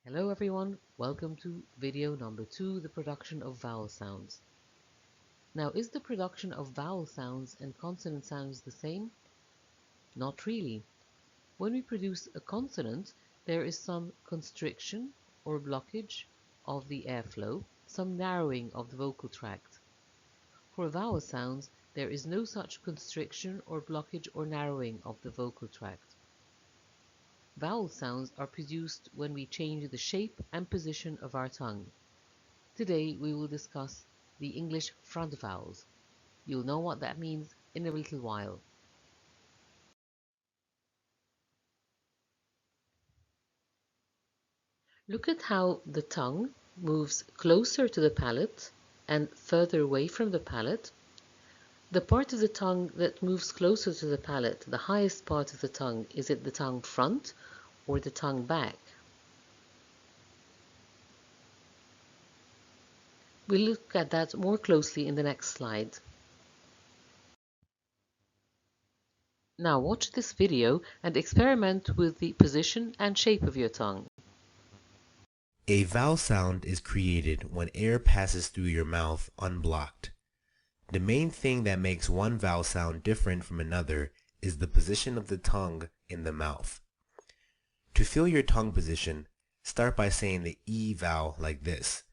Hello everyone, welcome to video number 2, the production of vowel sounds. Now, is the production of vowel sounds and consonant sounds the same? Not really. When we produce a consonant, there is some constriction or blockage of the airflow, some narrowing of the vocal tract. For vowel sounds, there is no such constriction or blockage or narrowing of the vocal tract. Vowel sounds are produced when we change the shape and position of our tongue. Today we will discuss the English front vowels. You'll know what that means in a little while. Look at how the tongue moves closer to the palate and further away from the palate. The part of the tongue that moves closer to the palate, the highest part of the tongue, is it the tongue front or the tongue back? We'll look at that more closely in the next slide. Now watch this video and experiment with the position and shape of your tongue. A vowel sound is created when air passes through your mouth unblocked. The main thing that makes one vowel sound different from another is the position of the tongue in the mouth. To feel your tongue position, start by saying the E vowel like this.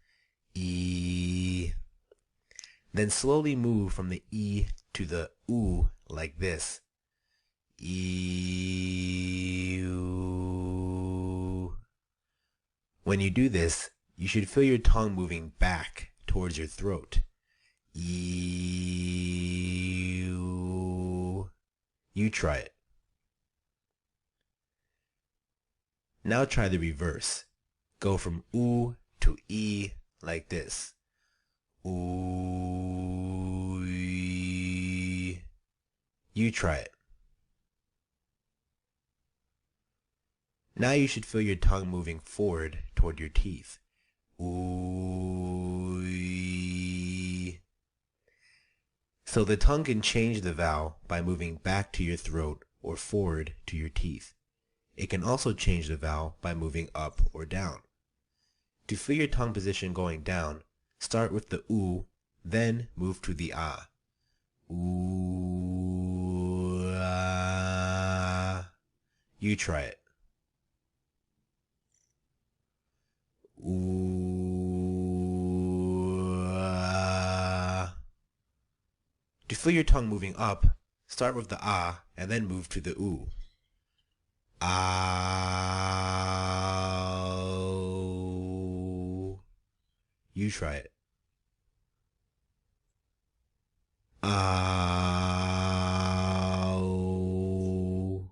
E. Then slowly move from the E to the U like this. E. When you do this, you should feel your tongue moving back towards your throat. You try it. Now try the reverse. Go from oo to e like this. Ooh. You try it. Now you should feel your tongue moving forward toward your teeth. Ooh. So the tongue can change the vowel by moving back to your throat or forward to your teeth. It can also change the vowel by moving up or down. To feel your tongue position going down, start with the oo, then move to the ah. Ooh, ah. You try it. Ooh, ah. To feel your tongue moving up, start with the ah and then move to the oo. Ow. You try it. Ow.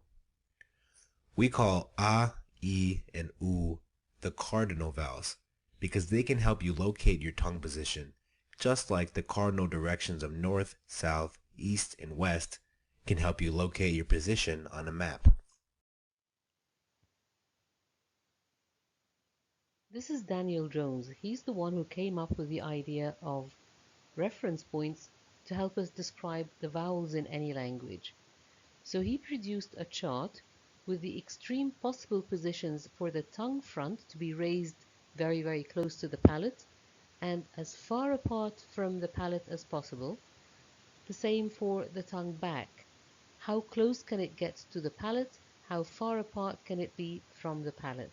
We call ah, e, and oo the cardinal vowels because they can help you locate your tongue position, just like the cardinal directions of north, south, east, and west can help you locate your position on a map. This is Daniel Jones. He's the one who came up with the idea of reference points to help us describe the vowels in any language. So he produced a chart with the extreme possible positions for the tongue front to be raised very, very close to the palate and as far apart from the palate as possible. The same for the tongue back. How close can it get to the palate? How far apart can it be from the palate?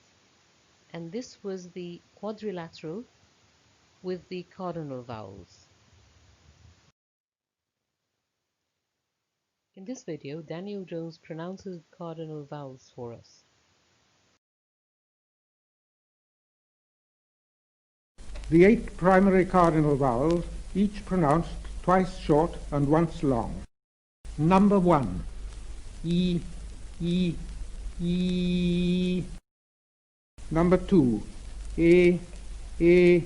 And this was the quadrilateral with the cardinal vowels. In this video, Daniel Jones pronounces cardinal vowels for us. The 8 primary cardinal vowels, each pronounced twice short and once long. Number 1. E, E, E. Number 2. A, A,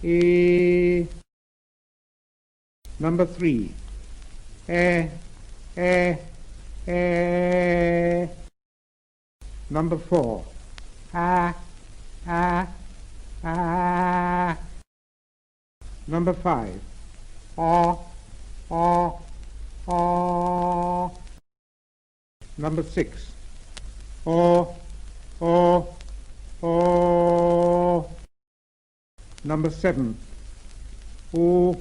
A. Number 3. E, E, E. Number 4. A, A, A. Number 5. A, A, A. Number 6. O, O, O. Number 7. O,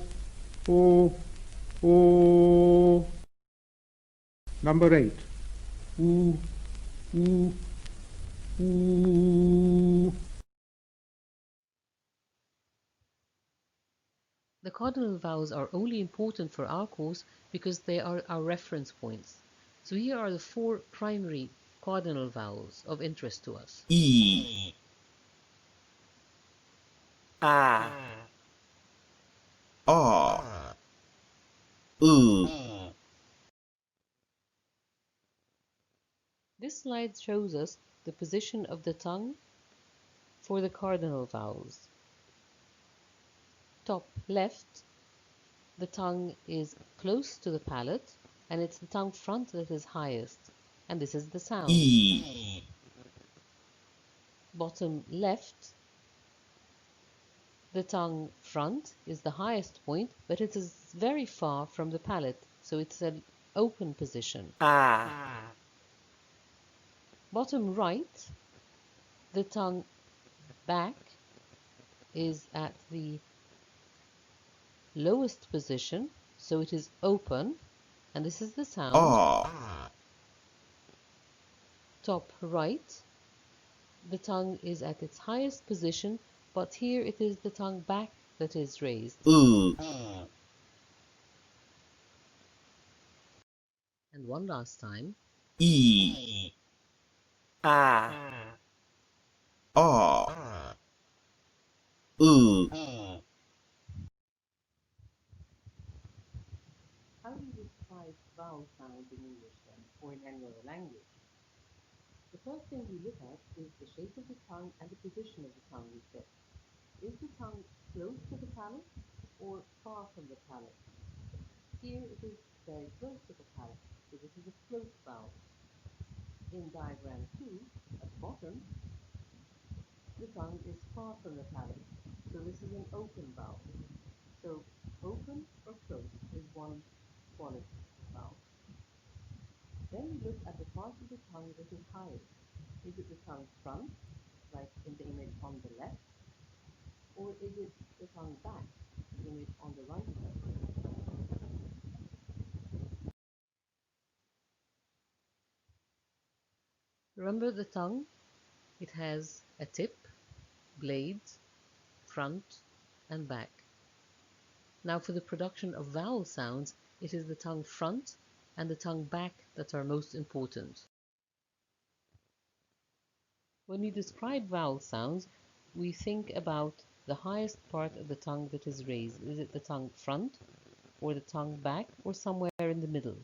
O, O. Number 8. Oo, oo, oo. The cardinal vowels are only important for our course because they are our reference points. So here are the 4 primary cardinal vowels of interest to us. E, A, A, U, This slide shows us the position of the tongue for the cardinal vowels. Top left, the tongue is close to the palate, and it's the tongue front that is highest, and this is the sound. E, Bottom left, the tongue front is the highest point, but it is very far from the palate, so it's an open position. A, Bottom right, the tongue back is at the lowest position, so it is open, and this is the sound. A, Top right, the tongue is at its highest position, but here it is the tongue back that is raised. U, And one last time. E, A, A, U. How do you describe vowel sounds in English then, or in any other language? The first thing we look at is the shape of the tongue and the position of the tongue, we said. Is the tongue close to the palate or far from the palate? Here it is very close to the palate, so this is a close vowel. In diagram 2, at the bottom, the tongue is far from the palate, so this is an open vowel. So open or close is one quality vowel. Then we look at the part of the tongue that is highest. Is it the tongue front, like in the image on the left, or is it the tongue back, the image on the right side? Remember the tongue? It has a tip, blades, front, and back. Now for the production of vowel sounds, it is the tongue front and the tongue back that are most important. When we describe vowel sounds, we think about the highest part of the tongue that is raised. Is it the tongue front, or the tongue back, or somewhere in the middle?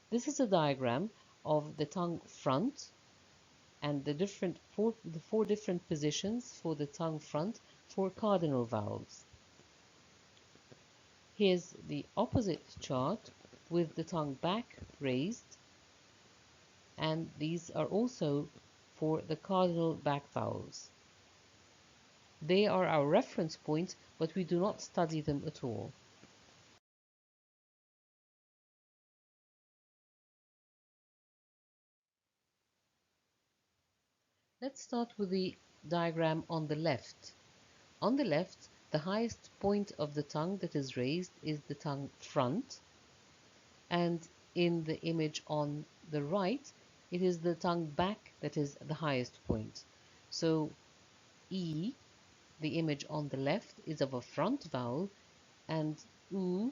This is a diagram of the tongue front and the four different positions for the tongue front for cardinal vowels. Here's the opposite chart with the tongue back raised, and these are also for the cardinal back vowels. They are our reference points, but we do not study them at all. Let's start with the diagram on the left. On the left, the highest point of the tongue that is raised is the tongue front, and in the image on the right, it is the tongue back that is the highest point. So E, the image on the left, is of a front vowel, and U,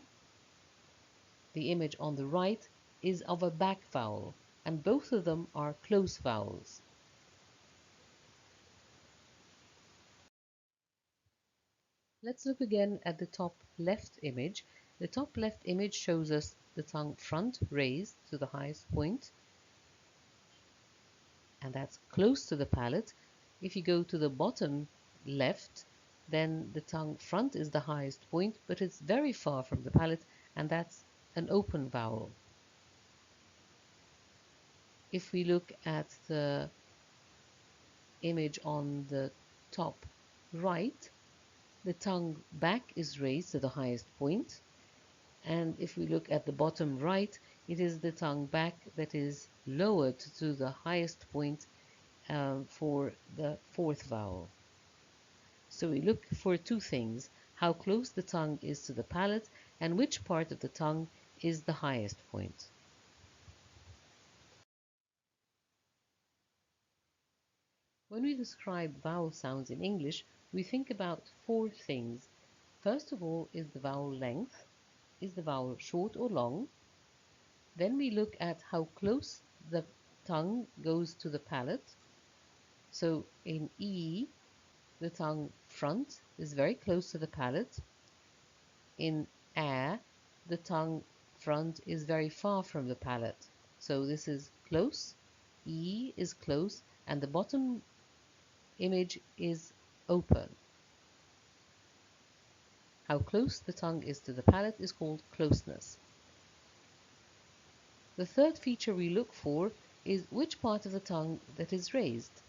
the image on the right, is of a back vowel, and both of them are close vowels. Let's look again at the top left image. The top left image shows us the tongue front raised to the highest point, and that's close to the palate. If you go to the bottom left, then the tongue front is the highest point, but it's very far from the palate, and that's an open vowel. If we look at the image on the top right, the tongue back is raised to the highest point, and if we look at the bottom right, it is the tongue back that is lowered to the highest point for the fourth vowel. So we look for two things: how close the tongue is to the palate and which part of the tongue is the highest point. When we describe vowel sounds in English, we think about four things. First of all is the vowel length. Is the vowel short or long? Then we look at how close the tongue goes to the palate. So in E, the tongue front is very close to the palate. In A, the tongue front is very far from the palate. So this is close, E is close, and the bottom image is open. How close the tongue is to the palate is called closeness. The third feature we look for is which part of the tongue that is raised.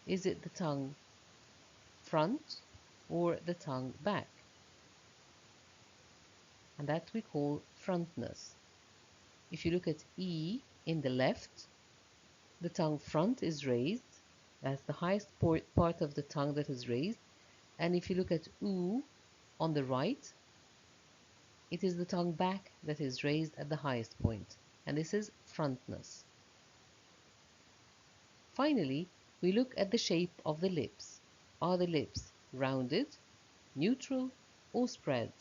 Is it the tongue front or the tongue back? And that we call frontness. If you look at E in the left, the tongue front is raised. That's the highest part of the tongue that is raised. And if you look at U on the right, it is the tongue back that is raised at the highest point, and this is frontness. Finally, we look at the shape of the lips. Are the lips rounded, neutral, or spread?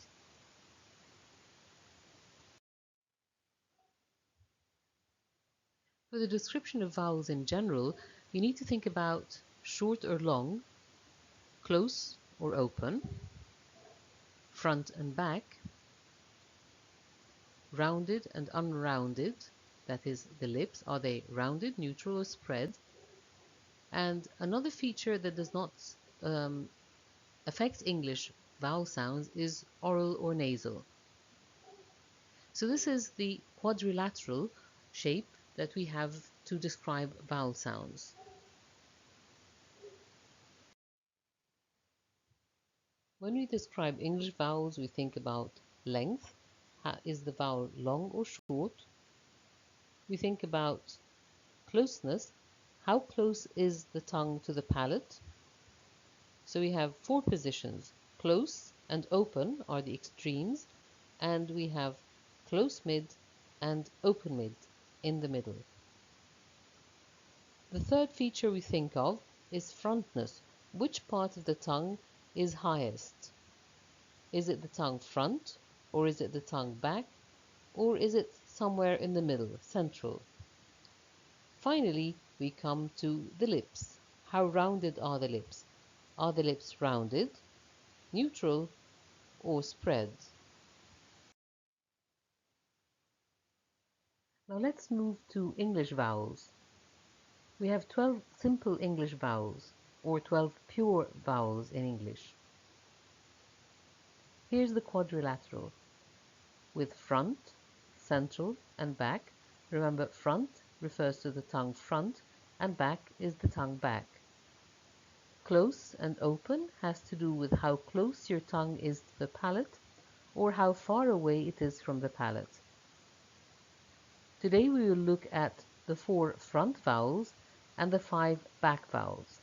For the description of vowels in general, we need to think about short or long, close or open, front and back, rounded and unrounded, that is the lips, are they rounded, neutral, or spread? And another feature that does not affect English vowel sounds is oral or nasal. So this is the quadrilateral shape that we have to describe vowel sounds. When we describe English vowels, we think about length. Is the vowel long or short? We think about closeness. How close is the tongue to the palate? So we have four positions. Close and open are the extremes, and we have close mid and open mid in the middle. The third feature we think of is frontness. Which part of the tongue is highest? Is it the tongue front, or is it the tongue back, or is it somewhere in the middle, central? Finally, we come to the lips. How rounded are the lips? Are the lips rounded, neutral, or spread? Now let's move to English vowels. We have 12 simple English vowels, or 12 pure vowels in English. Here's the quadrilateral, with front, central, and back. Remember, front refers to the tongue front, and back is the tongue back. Close and open has to do with how close your tongue is to the palate, or how far away it is from the palate. Today we will look at the 4 front vowels and the 5 back vowels.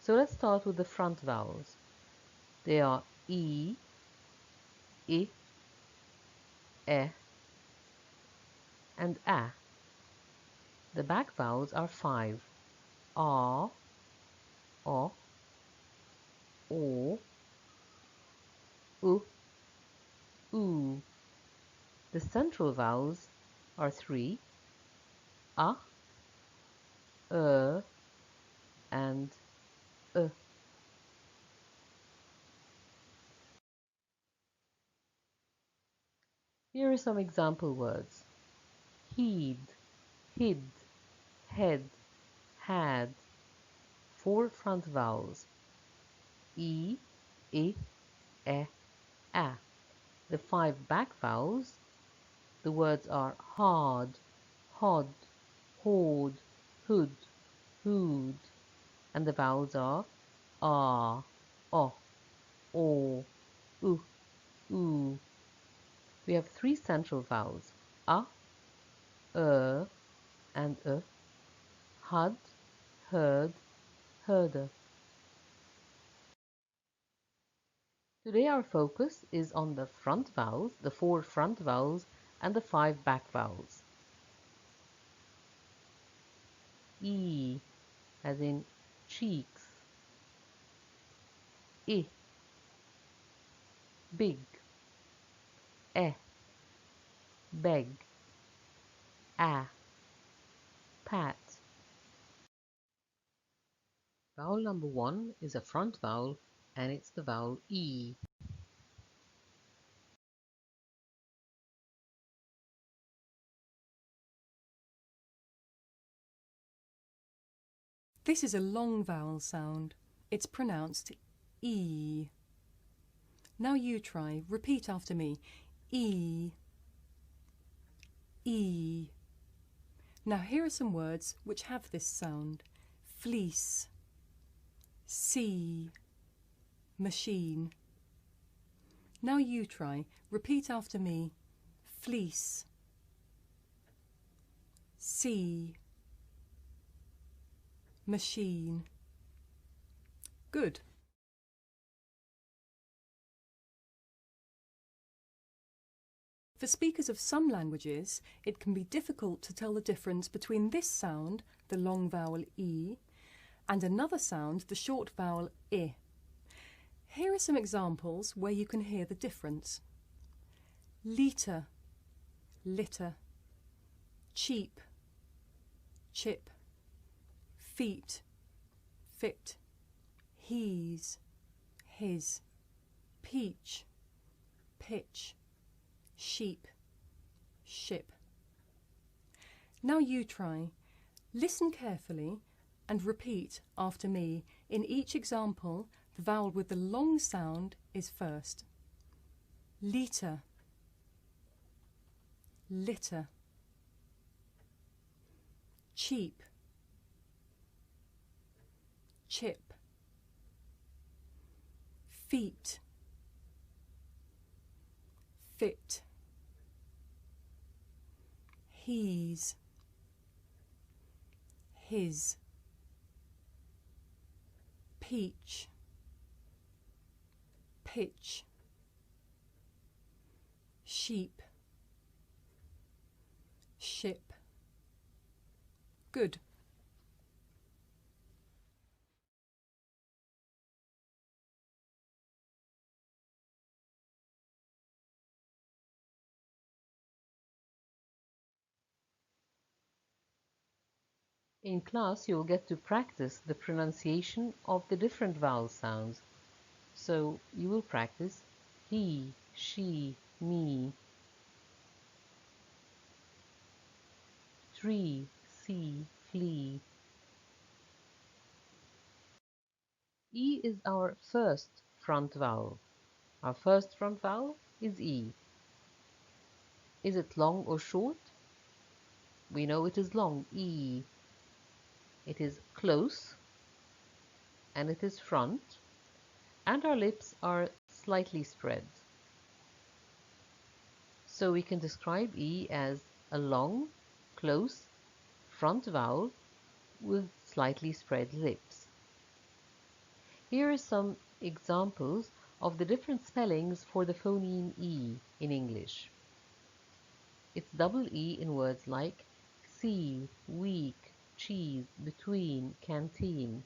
So let's start with the front vowels. They are E, I, E, and A. The back vowels are 5. A, O, O, U, U. The central vowels are 3. A, and E. Here are some example words. Heed, hid, head, had. 4 front vowels. E, I, E, A. The 5 back vowels, the words are hard, hod, hord, hood, hood, and the vowels are ah, o, o, u, oo. We have 3 central vowels, a, and had, heard, herder. Today our focus is on the front vowels, the 4 front vowels and the 5 back vowels. E, as in cheeks. I, big. E, beg. A, pat. Vowel number 1 is a front vowel and it's the vowel E. This is a long vowel sound. It's pronounced E. Now you try. Repeat after me. E. E. Now here are some words which have this sound. Fleece. Sea. Machine. Now you try. Repeat after me. Fleece. Sea. Machine. Good. For speakers of some languages, it can be difficult to tell the difference between this sound, the long vowel E, and another sound, the short vowel I. Here are some examples where you can hear the difference. Litre, litter. Cheap, chip. Feet, fit. He's, his. Peach, pitch. Sheep, ship. Now you try. Listen carefully and repeat after me. In each example, the vowel with the long sound is first. Litre, litter. Cheap, chip. Feet, fit. He's, his. Peach, pitch. Sheep, ship. Good. In class, you'll get to practice the pronunciation of the different vowel sounds. So you will practice he, she, me, tree, see, flee. E is our first front vowel. Our first front vowel is E. Is it long or short? We know it is long, E. It is close, and it is front, and our lips are slightly spread. So we can describe E as a long, close, front vowel with slightly spread lips. Here are some examples of the different spellings for the phoneme E in English. It's double E in words like see, week, cheese, between, canteen.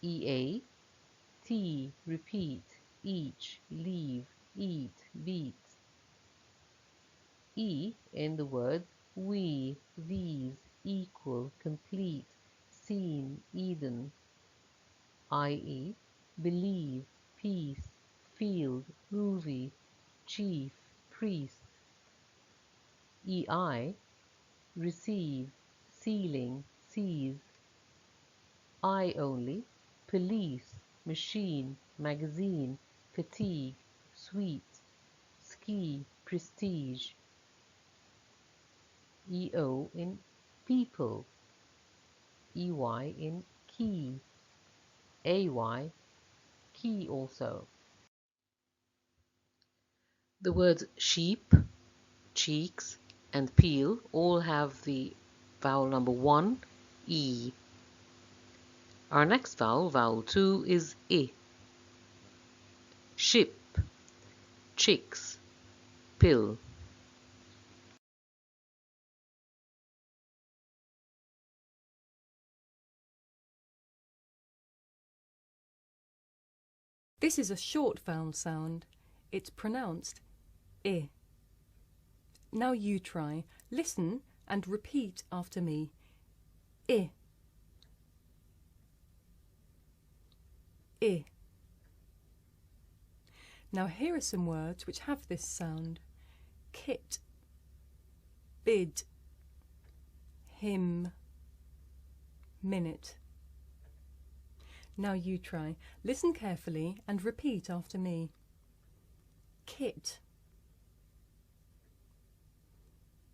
EA, tea, repeat, each, leave, eat, beat. E in the words we, these, equal, complete, seen, Eden. I.e., believe, peace, field, movie, chief, priest. EI, receive, ceiling, seize. I only, police, machine, magazine, fatigue, sweet, ski, prestige. EO in people, EY in key, AY, key also. The words sheep, cheeks, and peel all have the vowel number 1, E. Our next vowel, vowel 2, is I. ship, chicks, pill. This is a short vowel sound. It's pronounced I. Now you try. Listen and repeat after me. I. I. Now here are some words which have this sound. Kit, bid, him, minute. Now you try. Listen carefully and repeat after me. Kit,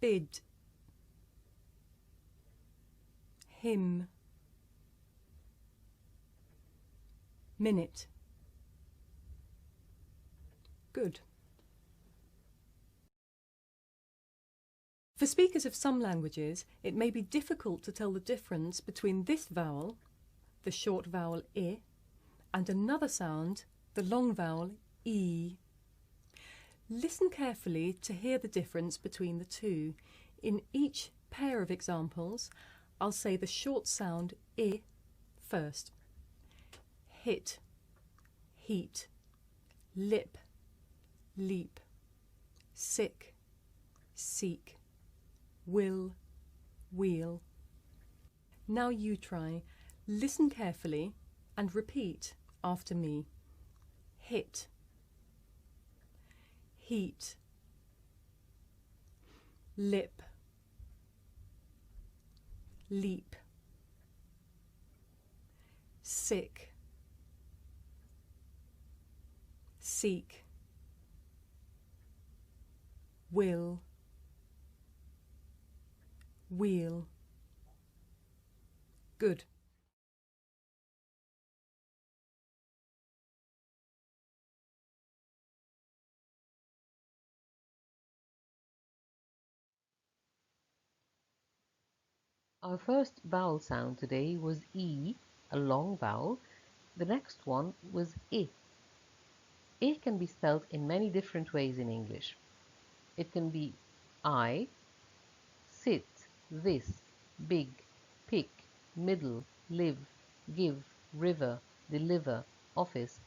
bid, him, minute. Good. For speakers of some languages, it may be difficult to tell the difference between this vowel, the short vowel I, and another sound, the long vowel E. Listen carefully to hear the difference between the two. In each pair of examples, I'll say the short sound I first. Hit, heat, lip, leap, sick, seek, will, wheel. Now you try. Listen carefully and repeat after me. Hit, heat, lip, leap, sick, seek, will, wheel. Good. Our first vowel sound today was E, a long vowel. The next one was I. I can be spelled in many different ways in English. It can be I, sit, this, big, pick, middle, live, give, river, deliver, office,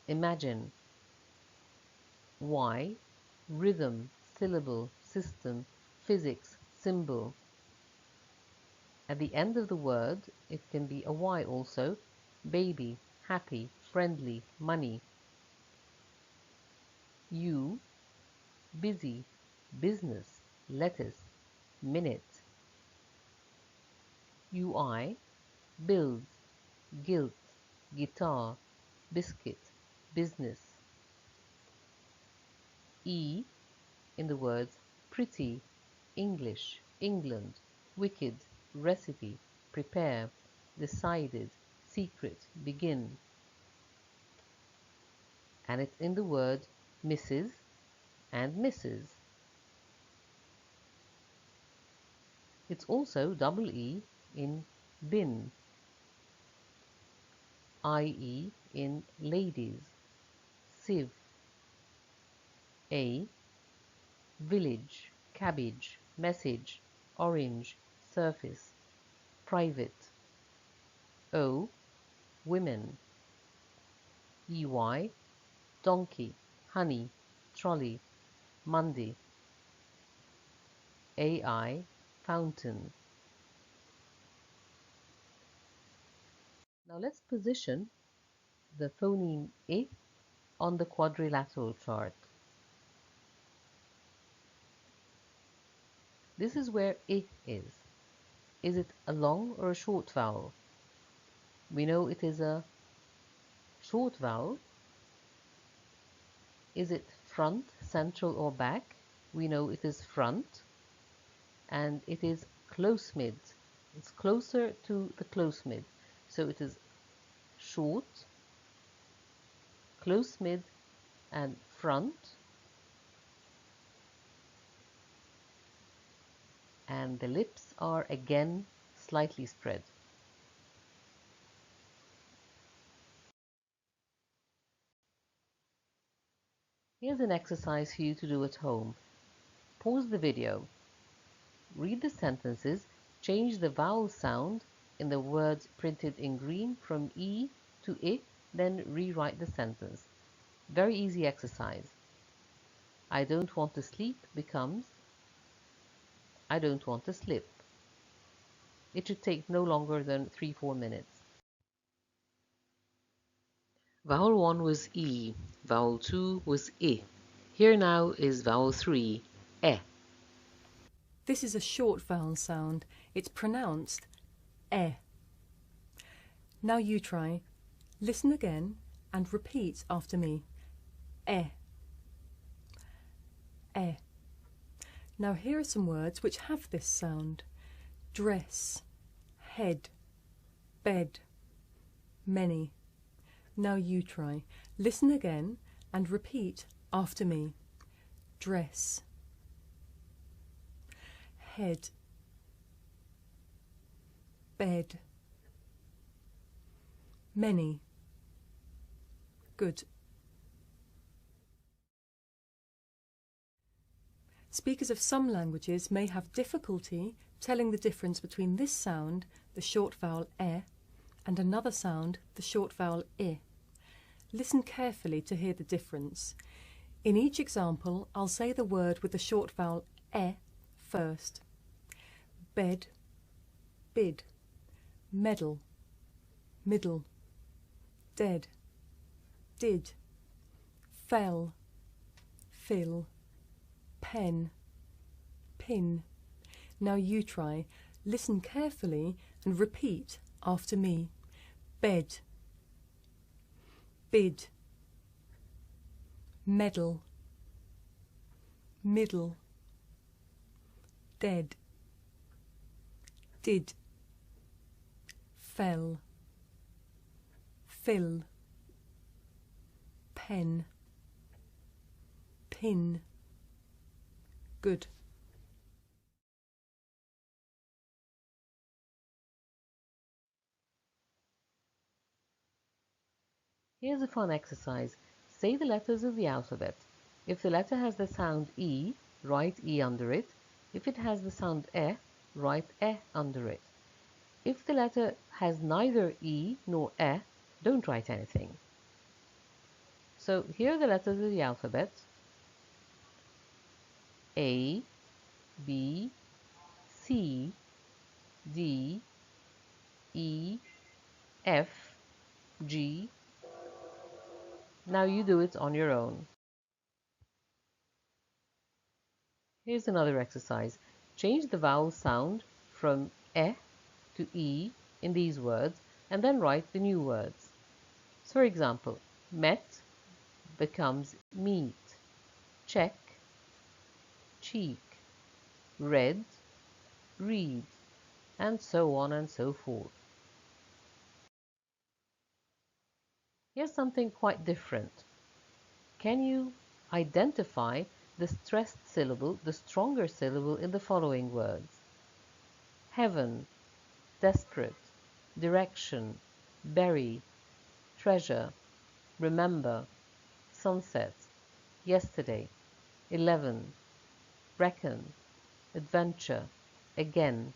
imagine. Y, rhythm, syllable, system, physics, symbol. At the end of the word, it can be a Y also, baby, happy, friendly, money. U, busy, business, lettuce, minute. UI, build, guilt, guitar, biscuit, business. E, in the words pretty, English, England, wicked, recipe, prepare, decided, secret, begin. And it's in the word Mrs. and Mrs. It's also double E in bin, IE in ladies, sieve, A, village, cabbage, message, orange, surface, private. O, women. EY, donkey, honey, trolley, Monday. AI, fountain. Now let's position the phoneme I on the quadrilateral chart. This is where I is. Is it a long or a short vowel? We know it is a short vowel. Is it front, central or back? We know it is front. And it is close mid. It's closer to the close mid. So it is short, close mid and front, and the lips are again slightly spread. Here's an exercise for you to do at home. Pause the video. Read the sentences, change the vowel sound in the words printed in green from E to I, then rewrite the sentence. Very easy exercise. I don't want to sleep becomes I don't want to slip. It should take no longer than 3-4 minutes. Vowel 1 was E, vowel 2 was I. Here now is vowel 3, E. This is a short vowel sound. It's pronounced eh. Now you try. Listen again and repeat after me. Eh. Eh. Now here are some words which have this sound. Dress, head, bed, many. Now you try. Listen again and repeat after me. Dress, head, bed, many. Good. Speakers of some languages may have difficulty telling the difference between this sound, the short vowel e, and another sound, the short vowel I. Listen carefully to hear the difference. In each example, I'll say the word with the short vowel e first. Bed, bid, medal, middle, dead, did, fell, fill, pen, pin. Now you try. Listen carefully and repeat after me. Bed, bid, medal, middle, dead, did, fell, fill, pen, pin. Good. Here's a fun exercise. Say the letters of the alphabet. If the letter has the sound E, write E under it. If it has the sound E, write E under it. If the letter has neither E nor E, don't write anything. So here are the letters of the alphabet. A, B, C, D, E, F, G. Now you do it on your own. Here's another exercise. Change the vowel sound from E to E in these words and then write the new words. So for example, met becomes meet, check, cheek, read, read, and so on and so forth. Here's something quite different. Can you identify the stressed syllable, the stronger syllable in the following words? Heaven, desperate, direction, bury, treasure, remember, sunset, yesterday, 11, reckon, adventure, again.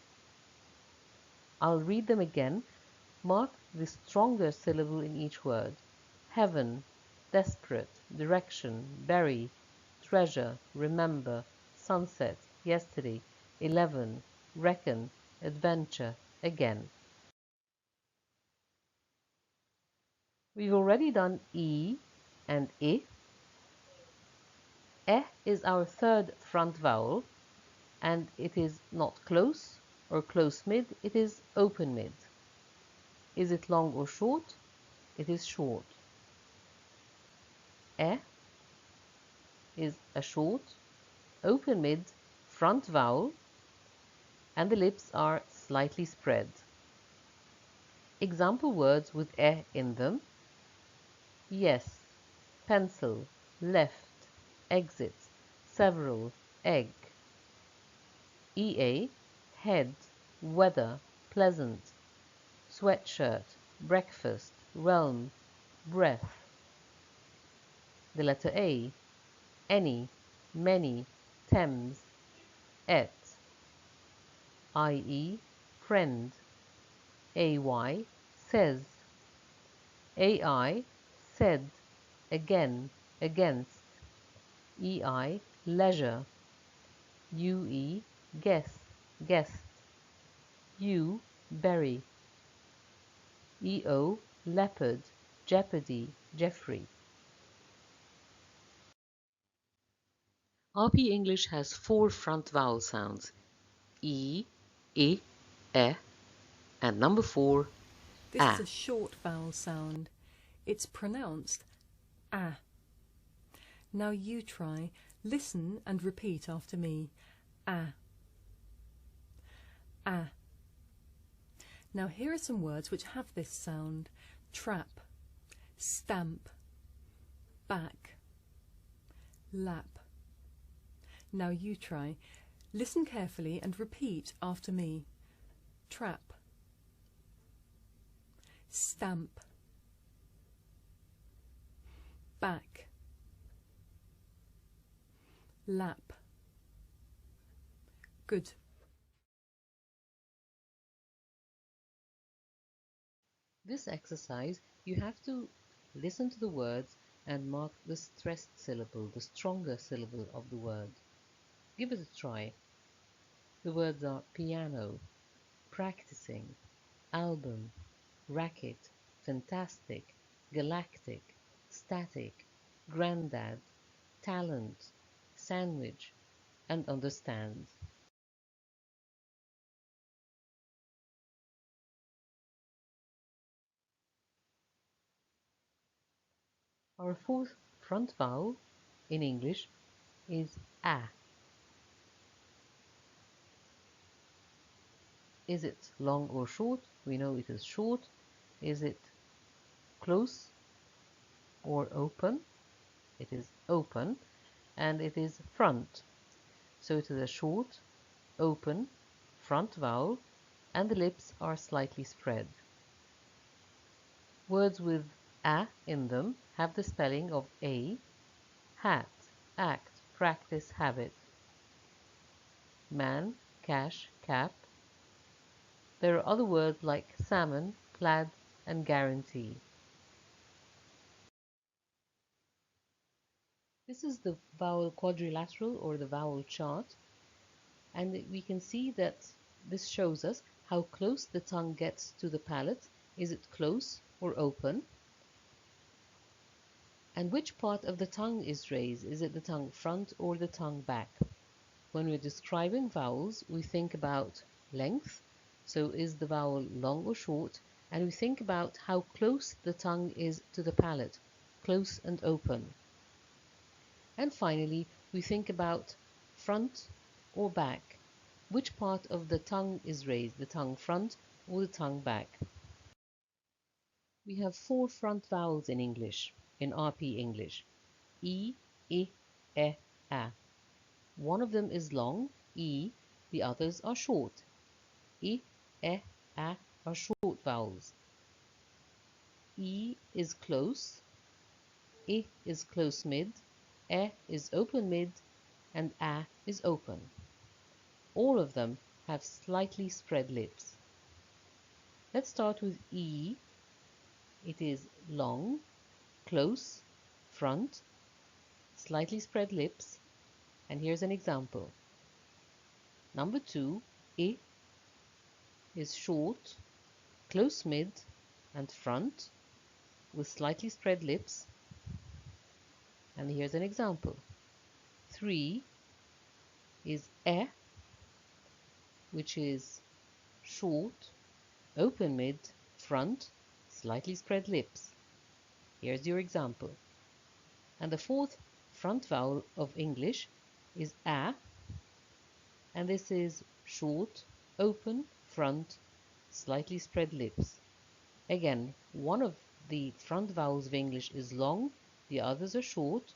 I'll read them again. Mark the stronger syllable in each word. Heaven, desperate, direction, bury, treasure, remember, sunset, yesterday, 11, reckon, adventure, again. We've already done E and I. E is our third front vowel, and it is not close or close mid, it is open mid. Is it long or short? It is short. E is a short, open mid front vowel, and the lips are slightly spread. Example words with E in them: yes, pencil, left, exit, several, egg. EA, head, weather, pleasant, sweatshirt, breakfast, realm, breath. The letter A, any, many, Thames, et, i.e. friend, ay, says, ai, said, again, against, ei, leisure, ue, guess, guest, u, berry, eo, leopard, jeopardy, Jeffrey. RP English has 4 front vowel sounds, e, I, e, and number 4, This is a. a short vowel sound. It's pronounced ah. Now you try. Listen and repeat after me. Ah. Ah. Now here are some words which have this sound. Trap, stamp, back, lap. Now you try. Listen carefully and repeat after me. Trap, stamp, back, lap. Good. This exercise, you have to listen to the words and mark the stressed syllable, the stronger syllable of the word. Give it a try. The words are piano, practicing, album, racket, fantastic, galactic, static, granddad, talent, sandwich, and understand. Our fourth front vowel in English is a. Is it long or short? We know it is short. Is it close or open? It is open, and it is front. So it is a short, open, front vowel, and the lips are slightly spread. Words with a in them have the spelling of a, hat, act, practice, habit, man, cash, cap. There are other words like salmon, plaid, and guarantee. This is the vowel quadrilateral or the vowel chart, and we can see that this shows us how close the tongue gets to the palate. Is it close or open? And which part of the tongue is raised? Is it the tongue front or the tongue back? When we're describing vowels, we think about length, so is the vowel long or short, and we think about how close the tongue is to the palate, close and open. And finally, we think about front or back. Which part of the tongue is raised, the tongue front or the tongue back? We have 4 front vowels in English, in RP English. E, I, E, A. One of them is long, E, the others are short. I, E, A are short vowels. E is close, I is close mid, E is open mid, and A is open. All of them have slightly spread lips. Let's start with E. It is long, close, front, slightly spread lips, and here's an example. Number 2, I, is short, close mid, and front, with slightly spread lips, and here's an example. 3 is E, which is short, open mid, front, slightly spread lips. Here's your example. And the fourth front vowel of English is A, and this is short, open, front, slightly spread lips. Again, one of the front vowels of English is long, the others are short.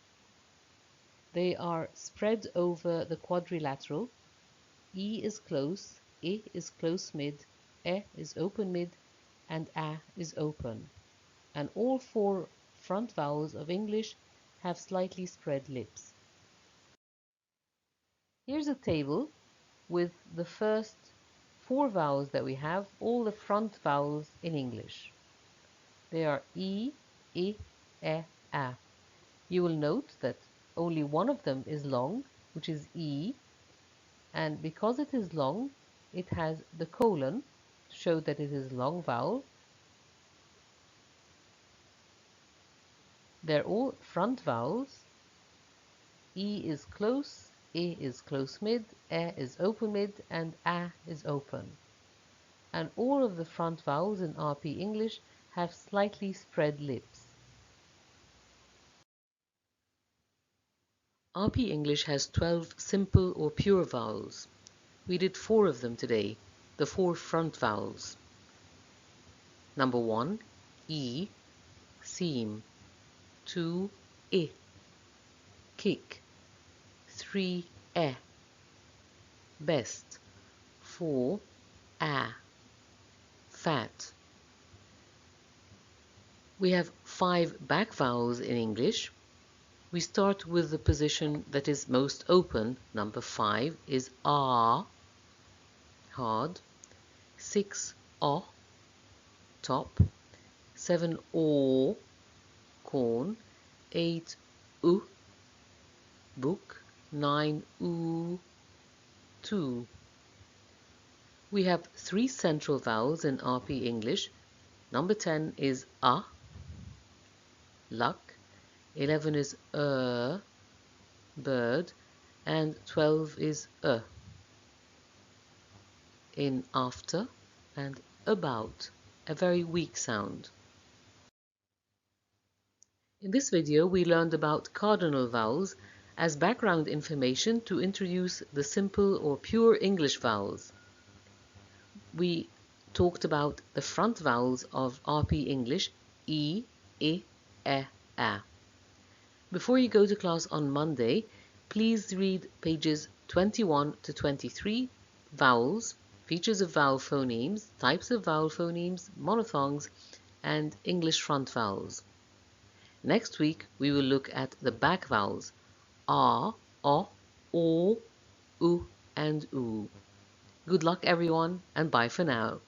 They are spread over the quadrilateral. E is close, I is close mid, E is open mid, and A is open. And all 4 front vowels of English have slightly spread lips. Here's a table with the first 4 vowels that we have, all the front vowels in English. They are E, I, E, A. You will note that only one of them is long, which is E, and because it is long, it has the colon to show that it is long vowel. They're all front vowels. E is close, I is close mid, E is open mid, and A is open. And all of the front vowels in RP English have slightly spread lips. RP English has 12 simple or pure vowels. We did 4 of them today, the 4 front vowels. Number 1, E, seam. 2, I, kick. 3, E, best. 4, A, fat. We have 5 back vowels in English. We start with the position that is most open. Number 5 is R, hard. 6, O, top. 7, O, corn. 8, U, book. 9, U, two. We have 3 central vowels in RP English. Number 10 is A, luck. 11 is bird. And 12 is in after and about, a very weak sound. In this video we learned about cardinal vowels as background information to introduce the simple or pure English vowels. We talked about the front vowels of RP English, E, I, E, A. Before you go to class on Monday, please read pages 21 to 23, vowels, features of vowel phonemes, types of vowel phonemes, monophthongs, and English front vowels. Next week, we will look at the back vowels, R, O, O, U, and U. Good luck everyone, and bye for now.